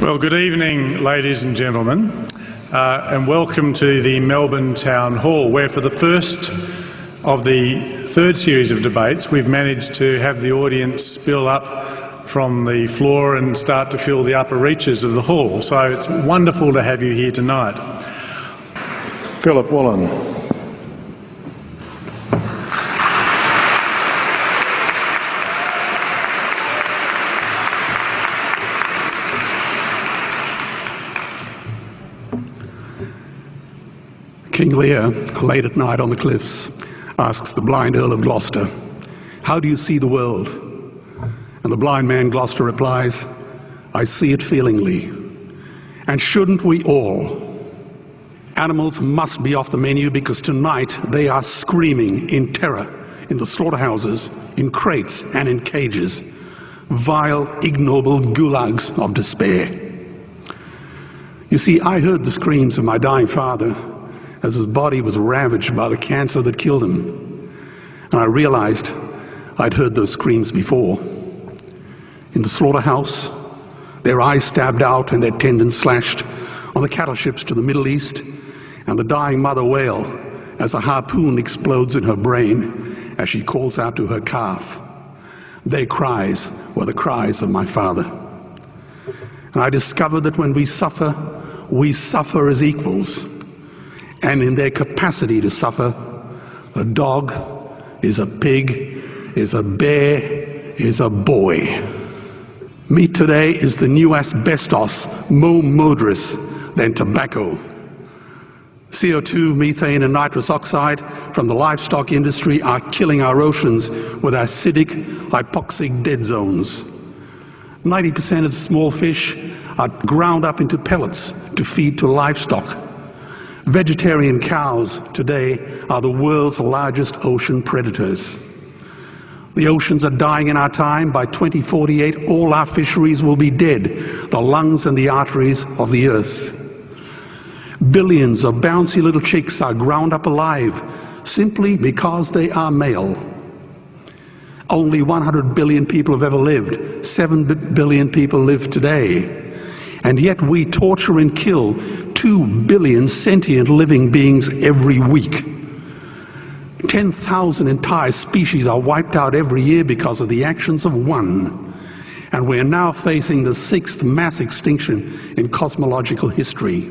Well, good evening, ladies and gentlemen, and welcome to the Melbourne Town Hall, where for the first of the third series of debates we've managed to have the audience spill up from the floor and start to fill the upper reaches of the hall. So it's wonderful to have you here tonight. Philip Woolen. King Lear, late at night on the cliffs, asks the blind Earl of Gloucester, "How do you see the world?" And the blind man Gloucester replies, "I see it feelingly. And shouldn't we all? Animals must be off the menu because tonight they are screaming in terror in the slaughterhouses, in crates and in cages, vile, ignoble gulags of despair." You see, I heard the screams of my dying father as his body was ravaged by the cancer that killed him. And I realized I'd heard those screams before. In the slaughterhouse, their eyes stabbed out and their tendons slashed, on the cattle ships to the Middle East, and the dying mother wail as a harpoon explodes in her brain as she calls out to her calf. Their cries were the cries of my father. And I discovered that when we suffer as equals. And in their capacity to suffer, a dog is a pig, is a bear, is a boy. Meat today is the new asbestos, more murderous than tobacco. CO2, methane and nitrous oxide from the livestock industry are killing our oceans with acidic, hypoxic dead zones. 90% of the small fish are ground up into pellets to feed to livestock. Vegetarian cows today are the world's largest ocean predators. The oceans are dying in our time. By 2048, all our fisheries will be dead, the lungs and the arteries of the earth. Billions of bouncy little chicks are ground up alive simply because they are male. Only 100 billion people have ever lived. 7 billion people live today. And yet we torture and kill 2 billion sentient living beings every week. 10,000 entire species are wiped out every year because of the actions of one. And we're now facing the 6th mass extinction in cosmological history.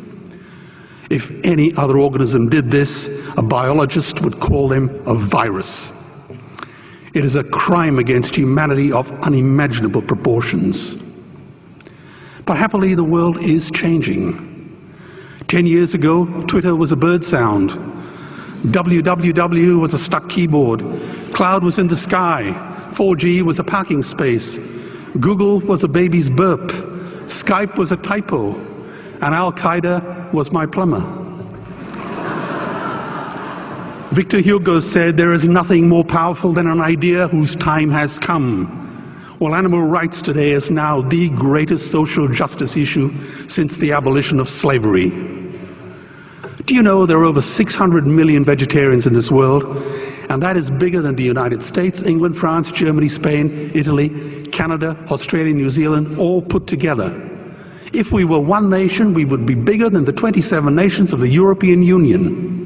If any other organism did this, a biologist would call them a virus. It is a crime against humanity of unimaginable proportions. But happily, the world is changing. 10 years ago, Twitter was a bird sound. www was a stuck keyboard. Cloud was in the sky. 4G was a parking space. Google was a baby's burp. Skype was a typo. And Al-Qaeda was my plumber. Victor Hugo said, "There is nothing more powerful than an idea whose time has come." Well, animal rights today is now the greatest social justice issue since the abolition of slavery. Do you know there are over 600 million vegetarians in this world? And that is bigger than the United States, England, France, Germany, Spain, Italy, Canada, Australia, New Zealand, all put together. If we were one nation, we would be bigger than the 27 nations of the European Union.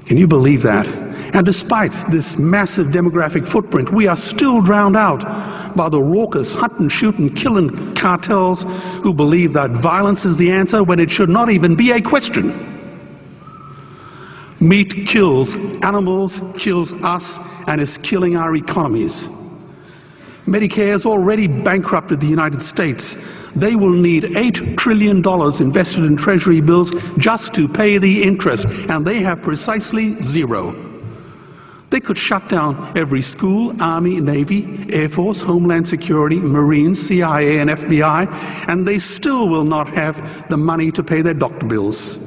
Can you believe that? And despite this massive demographic footprint, we are still drowned out by the raucous hunt and shoot and killing cartels who believe that violence is the answer when it should not even be a question. Meat kills animals, kills us, and is killing our economies. Medicare has already bankrupted the United States. They will need $8 trillion invested in treasury bills just to pay the interest, and they have precisely zero. They could shut down every school, Army, Navy, Air Force, Homeland Security, Marines, CIA and FBI, and they still will not have the money to pay their doctor bills.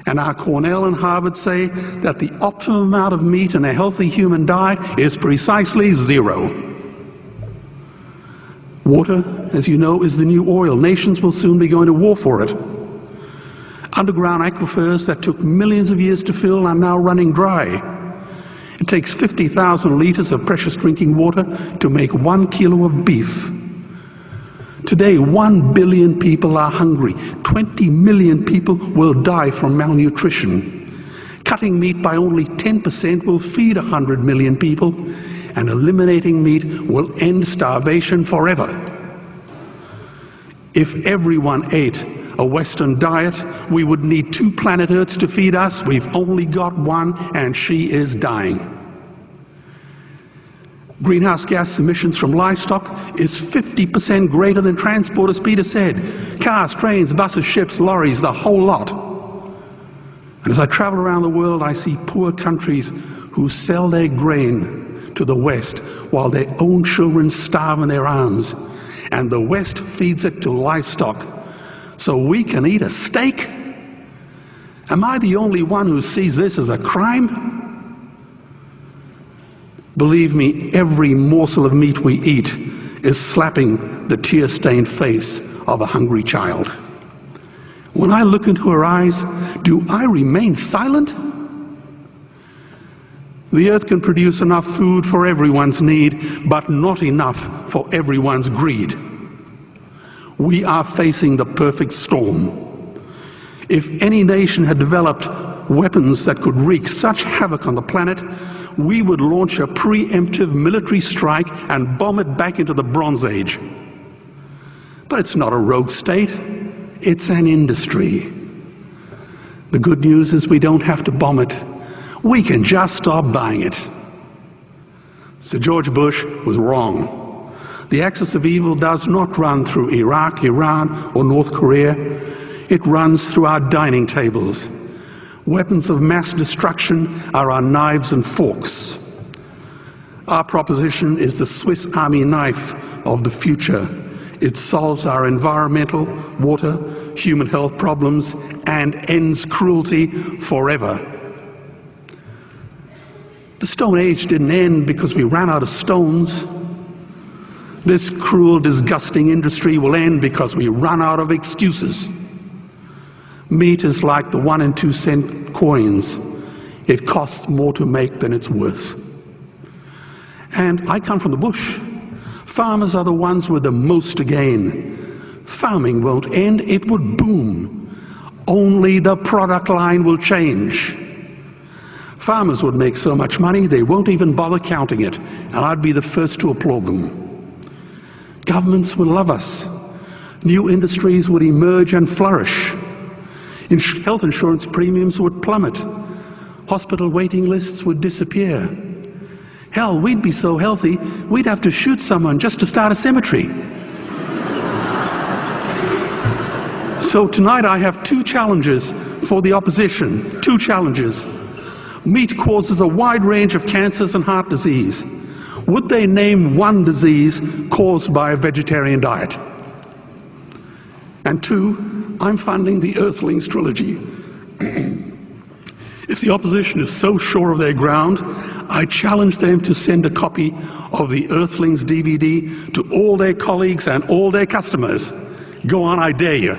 And our Cornell and Harvard say that the optimum amount of meat in a healthy human diet is precisely zero. Water, as you know, is the new oil. Nations will soon be going to war for it. Underground aquifers that took millions of years to fill are now running dry. It takes 50,000 liters of precious drinking water to make 1 kilo of beef. Today, 1 billion people are hungry. 20 million people will die from malnutrition. Cutting meat by only 10% will feed 100 million people, and eliminating meat will end starvation forever. If everyone ate a Western diet, we would need 2 planet Earths to feed us. We've only got one, and she is dying. Greenhouse gas emissions from livestock is 50% greater than transport, as Peter said. Cars, trains, buses, ships, lorries, the whole lot. And as I travel around the world, I see poor countries who sell their grain to the West while their own children starve in their arms. And the West feeds it to livestock so we can eat a steak? Am I the only one who sees this as a crime? Believe me, every morsel of meat we eat is slapping the tear-stained face of a hungry child. When I look into her eyes, do I remain silent? The earth can produce enough food for everyone's need, but not enough for everyone's greed. We are facing the perfect storm. If any nation had developed weapons that could wreak such havoc on the planet, we would launch a preemptive military strike and bomb it back into the Bronze Age. But it's not a rogue state, it's an industry. The good news is we don't have to bomb it. We can just stop buying it. Sir George Bush was wrong. The axis of evil does not run through Iraq, Iran, or North Korea. It runs through our dining tables. Weapons of mass destruction are our knives and forks. Our proposition is the Swiss Army knife of the future. It solves our environmental, water, human health problems and ends cruelty forever. The Stone Age didn't end because we ran out of stones. This cruel, disgusting industry will end because we run out of excuses. Meat is like the 1 and 2 cent coins. It costs more to make than it's worth. And I come from the bush. Farmers are the ones with the most to gain. Farming won't end, it would boom. Only the product line will change. Farmers would make so much money they won't even bother counting it, and I'd be the first to applaud them. Governments would love us. New industries would emerge and flourish. Health insurance premiums would plummet. Hospital waiting lists would disappear. Hell, we'd be so healthy, we'd have to shoot someone just to start a cemetery. So tonight I have 2 challenges for the opposition. 2 challenges. Meat causes a wide range of cancers and heart disease. Would they name one disease caused by a vegetarian diet? And 2, I'm funding the Earthlings trilogy. If the opposition is so sure of their ground, I challenge them to send a copy of the Earthlings DVD to all their colleagues and all their customers. Go on, I dare you.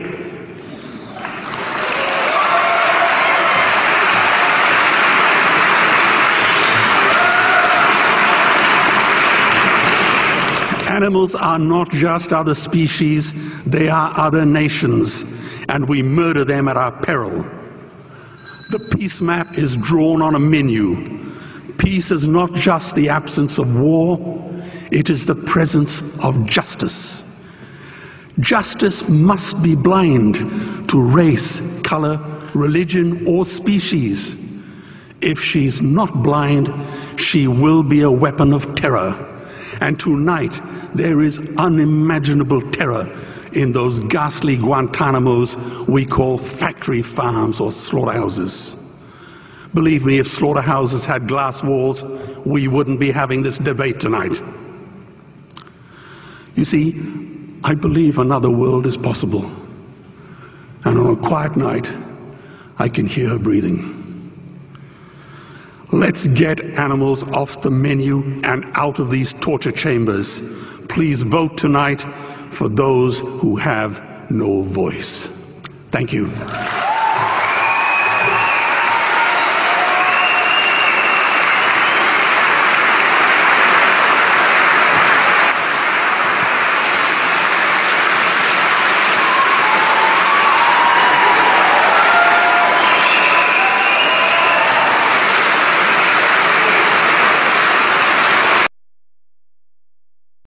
Animals are not just other species, they are other nations, and we murder them at our peril. The peace map is drawn on a menu. Peace is not just the absence of war, it is the presence of justice. Justice must be blind to race, color, religion, or species. If she's not blind, she will be a weapon of terror. And tonight, there is unimaginable terror in those ghastly Guantanamos we call factory farms or slaughterhouses. Believe me, if slaughterhouses had glass walls, we wouldn't be having this debate tonight. You see, I believe another world is possible. And on a quiet night, I can hear her breathing. Let's get animals off the menu and out of these torture chambers. Please vote tonight for those who have no voice. Thank you.